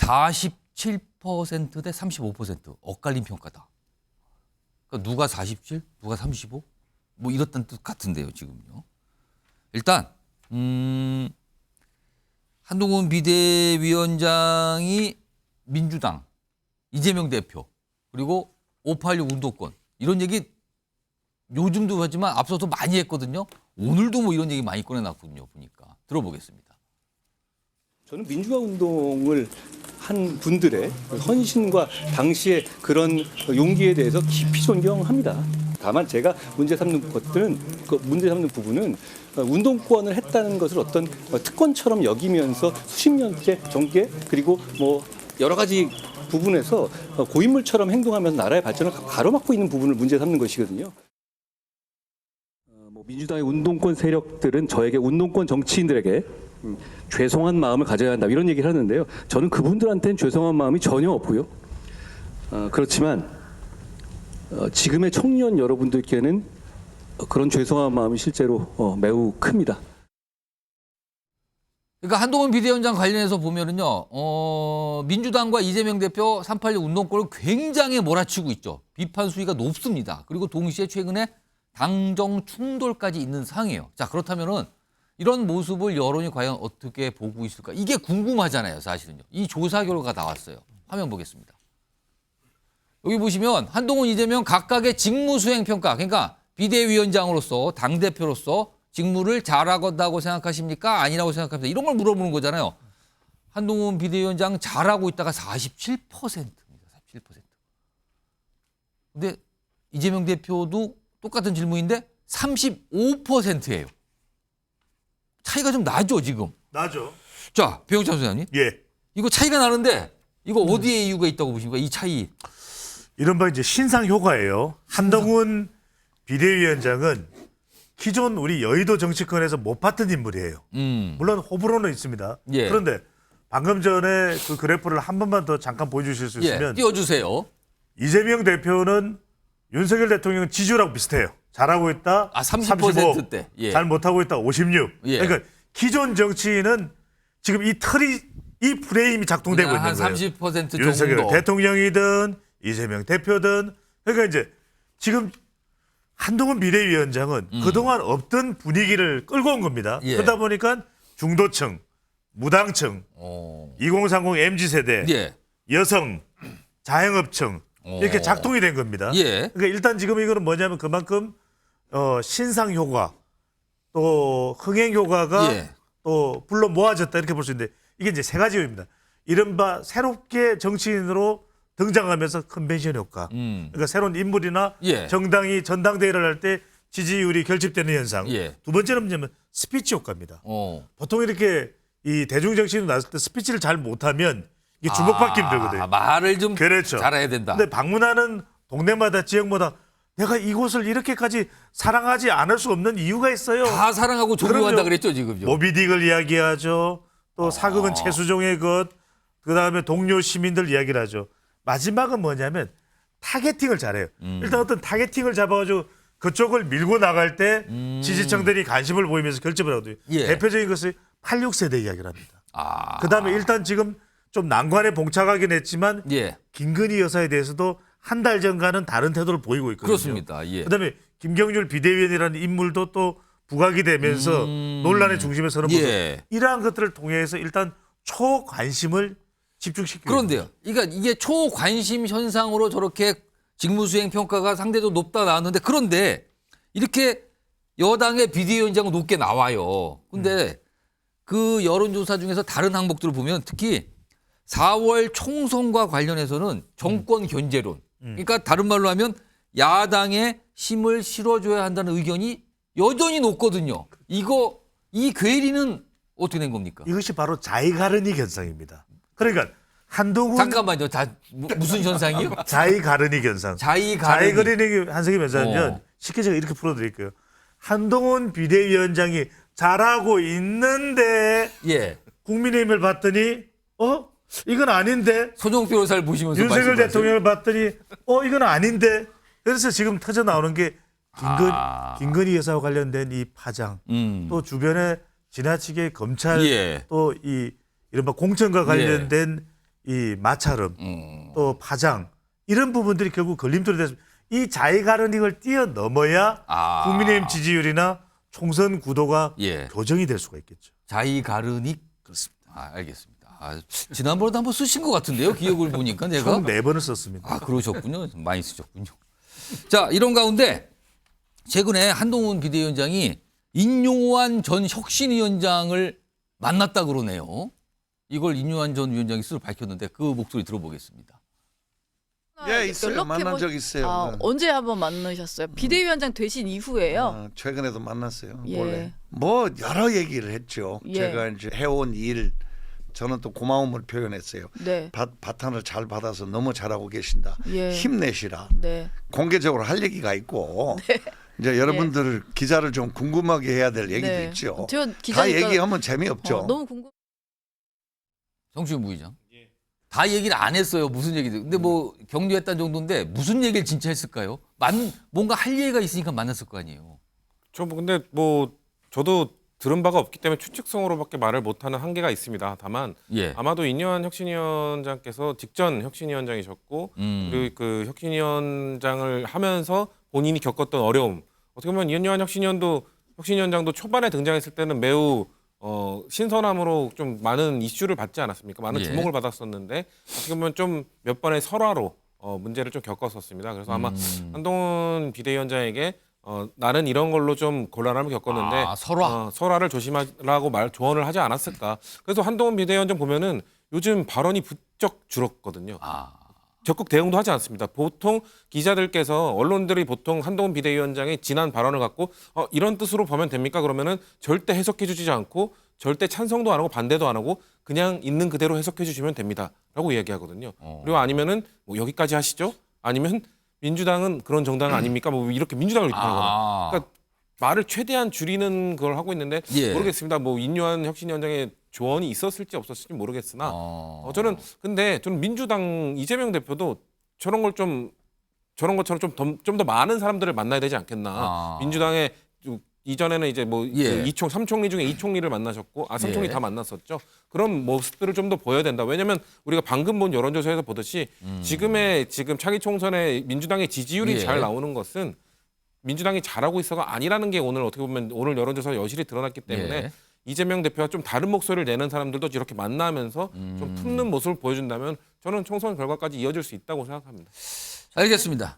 47%대 35% 엇갈린 평가다. 그러니까 누가 47, 누가 35? 뭐 이렇다는 뜻 같은데요, 지금요. 일단 한동훈 비대위원장이 민주당, 이재명 대표, 그리고 586 운동권 이런 얘기 요즘도 하지만 앞서도 많이 했거든요. 오늘도 뭐 이런 얘기 많이 꺼내놨거든요. 보니까 들어보겠습니다. 저는 민주화 운동을 한 분들의 헌신과 당시의 그런 용기에 대해서 깊이 존경합니다. 다만 제가 문제 삼는 것들은 문제 삼는 부분은 운동권을 했다는 것을 어떤 특권처럼 여기면서 수십 년째 정계 그리고 뭐 여러 가지 부분에서 고인물처럼 행동하면서 나라의 발전을 가로막고 있는 부분을 문제 삼는 것이거든요. 민주당의 운동권 세력들은 저에게 운동권 정치인들에게 죄송한 마음을 가져야 한다 이런 얘기를 하는데요. 저는 그분들한테는 죄송한 마음이 전혀 없고요. 그렇지만 지금의 청년 여러분들께는 그런 죄송한 마음이 실제로 매우 큽니다. 그러니까 한동훈 비대위원장 관련해서 보면은요, 민주당과 이재명 대표 386 운동권을 굉장히 몰아치고 있죠. 비판 수위가 높습니다. 그리고 동시에 최근에 당정 충돌까지 있는 상황이에요. 자, 그렇다면은 이런 모습을 여론이 과연 어떻게 보고 있을까? 이게 궁금하잖아요, 사실은요. 이 조사 결과가 나왔어요. 화면 보겠습니다. 여기 보시면 한동훈, 이재명 각각의 직무 수행 평가, 그러니까 비대위원장으로서 당대표로서 직무를 잘하고 생각하십니까? 아니라고 생각합니다. 이런 걸 물어보는 거잖아요. 한동훈 비대위원장 잘하고 있다가 47%입니다. 47%. 근데 이재명 대표도 똑같은 질문인데 35%예요. 차이가 좀 나죠, 지금? 나죠. 자, 배영찬 소장님. 예. 이거 차이가 나는데 이거 어디에 이유가 있다고 보십니까? 이 차이. 이른바 이제 신상 효과예요. 한동훈 비대위원장은 기존 우리 여의도 정치권에서 못 봤던 인물이에요. 물론 호불호는 있습니다. 예. 그런데 방금 전에 그 그래프를 한 번만 더 잠깐 보여주실 수 있으면 예, 띄워주세요. 이재명 대표는 윤석열 대통령 지지율하고 비슷해요. 잘하고 있다. 30%대. 예. 잘 못하고 있다. 56. 예. 그러니까 기존 정치인은 지금 이 프레임이 작동되고 있는 한 거예요. 30% 윤석열 정도. 대통령이든 이재명 대표든 그러니까 이제 지금 한동훈 비대위원장은 그동안 없던 분위기를 끌고 온 겁니다. 예. 그러다 보니까 중도층, 무당층, 2030 MZ세대, 예. 여성, 자영업층 이렇게 작동이 된 겁니다. 예. 그러니까 일단 지금 이거는 뭐냐면 그만큼 신상 효과 또 흥행 효과가 예. 또 불러 모아졌다 이렇게 볼 수 있는데 이게 이제 세 가지 요입니다. 이른바 새롭게 정치인으로 등장하면서 컨벤션 효과. 그러니까 새로운 인물이나 예. 정당이 전당대회를 할 때 지지율이 결집되는 현상. 예. 두 번째는 뭐냐면 스피치 효과입니다. 보통 이렇게 이 대중 정치인으로 나섰을 때 스피치를 잘 못하면 이게 주목받기 힘들거든요. 말을 좀 그렇죠. 잘해야 된다. 근데 방문하는 동네마다 지역마다 내가 이곳을 이렇게까지 사랑하지 않을 수 없는 이유가 있어요. 다 사랑하고 존경한다 그럼요. 그랬죠, 지금요. 모비딕을 이야기하죠. 또 사극은 최수종의 것. 그다음에 동료 시민들 이야기를 하죠. 마지막은 뭐냐면 타겟팅을 잘해요. 일단 어떤 타겟팅을 잡아가지고 그쪽을 밀고 나갈 때 지지층들이 관심을 보이면서 결집을 하거든요. 예. 대표적인 것을 86세대 이야기를 합니다. 아. 그다음에 일단 지금 좀 난관에 봉착하긴 했지만 예. 김건희 여사에 대해서도 한 달 전과는 다른 태도를 보이고 있거든요. 그렇습니다. 예. 그다음에 김경률 비대위원이라는 인물도 또 부각이 되면서 논란의 중심에 서는 모습. 예. 이러한 것들을 통해서 일단 초관심을 집중시키고 그런데요. 그러니까 이게 초관심 현상으로 저렇게 직무수행 평가가 상대적으로 높다 나왔는데 그런데 이렇게 여당의 비대위원장은 높게 나와요. 근데 그 여론조사 중에서 다른 항목들을 보면 특히 4월 총선과 관련해서는 정권 견제론. 그러니까 다른 말로 하면 야당에 힘을 실어줘야 한다는 의견이 여전히 높거든요. 이 괴리는 어떻게 된 겁니까? 이것이 바로 자이가르니 현상입니다. 그러니까 한동훈 잠깐만요. 무슨 현상이요? 자이가르니 현상. 자이가르니 현상이 뭐냐면 쉽게 제가 이렇게 풀어드릴게요. 한동훈 비대위원장이 잘하고 있는데 예. 국민의힘을 봤더니 이건 아닌데 손용 변호사를 보시면서 윤석열 말씀하세요. 대통령을 봤더니 이건 아닌데 그래서 지금 터져 나오는 게 김건희 여사와 관련된 이 파장 또 주변에 지나치게 검찰 예. 또 이 이른바 공천과 관련된 이 마찰음, 또 파장 이런 부분들이 결국 걸림돌이 됐습니다. 이 자의가르닉을 뛰어넘어야 아. 국민의힘 지지율이나 총선 구도가 예. 교정이 될 수가 있겠죠. 자이가르닉 그렇습니다. 알겠습니다. 지난번에도 한번 쓰신 것 같은데요. 기억을 보니까 내가. 총 4번을 썼습니다. 그러셨군요. 많이 쓰셨군요. 자, 이런 가운데 최근에 한동훈 비대위원장이 인용환 전 혁신위원장을 만났다 그러네요. 이걸 인용환 전 위원장이 스스로 밝혔는데 그 목소리 들어보겠습니다. 예, 있어요. 만난 적 있어요. 네. 언제 한번 만나셨어요? 비대위원장 되신 이후에요? 최근에도 만났어요. 예. 원래 뭐 여러 얘기를 했죠. 예. 제가 이제 해온 일 저는 또 고마움을 표현했어요. 네. 바탕을 잘 받아서 너무 잘하고 계신다. 예. 힘내시라. 네. 공개적으로 할 얘기가 있고 이제 여러분들 기자를 좀 궁금하게 해야 될 얘기도 네. 있죠. 저 다 기자니까 얘기하면 재미없죠. 너무 궁금. 정치인 부의장. 다 얘기를 안 했어요. 무슨 얘기들. 근데 뭐 격려했다는 정도인데 무슨 얘기를 진짜 했을까요? 뭔가 할 얘기가 있으니까 만났을 거 아니에요. 근데 뭐 저도 들은 바가 없기 때문에 추측성으로밖에 말을 못하는 한계가 있습니다. 다만 예. 아마도 인요한 혁신위원장께서 직전 혁신위원장이셨고 그리고 그 혁신위원장을 하면서 본인이 겪었던 어려움 어떻게 보면 인요한 혁신위원장도 초반에 등장했을 때는 매우 신선함으로 좀 많은 이슈를 받지 않았습니까? 많은 예. 주목을 받았었는데 어떻게 보면 좀 몇 번의 설화로 문제를 좀 겪었었습니다. 그래서 아마 한동훈 비대위원장에게 나는 이런 걸로 좀 곤란함을 겪었는데 설화. 설화를 조심하라고 조언을 하지 않았을까. 그래서 한동훈 비대위원장 보면은 요즘 발언이 부쩍 줄었거든요. 적극 대응도 하지 않습니다. 보통 기자들께서 언론들이 보통 한동훈 비대위원장의 지난 발언을 갖고 이런 뜻으로 보면 됩니까? 그러면은 절대 해석해 주지 않고 절대 찬성도 안 하고 반대도 안 하고 그냥 있는 그대로 해석해 주시면 됩니다라고 이야기하거든요. 그리고 아니면은 뭐 여기까지 하시죠? 아니면 민주당은 그런 정당 아닙니까? 뭐 이렇게 민주당을 비판하거나. 그러니까 말을 최대한 줄이는 걸 하고 있는데 예. 모르겠습니다. 뭐 인요한 혁신위원장의 조언이 있었을지 없었을지 모르겠으나 저는 민주당 이재명 대표도 저런 것처럼 좀 더 많은 사람들을 만나야 되지 않겠나. 민주당의 이전에는 이제 뭐 예. 그 3총리 중에 2총리를 만나셨고 3총리 예. 다 만났었죠. 그런 모습들을 좀 더 보여야 된다. 왜냐하면 우리가 방금 본 여론조사에서 보듯이 지금 차기 총선에 민주당의 지지율이 예. 잘 나오는 것은 민주당이 잘하고 있어가 아니라는 게 오늘 어떻게 보면 오늘 여론조사 여실히 드러났기 때문에 예. 이재명 대표와 좀 다른 목소리를 내는 사람들도 이렇게 만나면서 좀 품는 모습을 보여준다면 저는 총선 결과까지 이어질 수 있다고 생각합니다. 알겠습니다.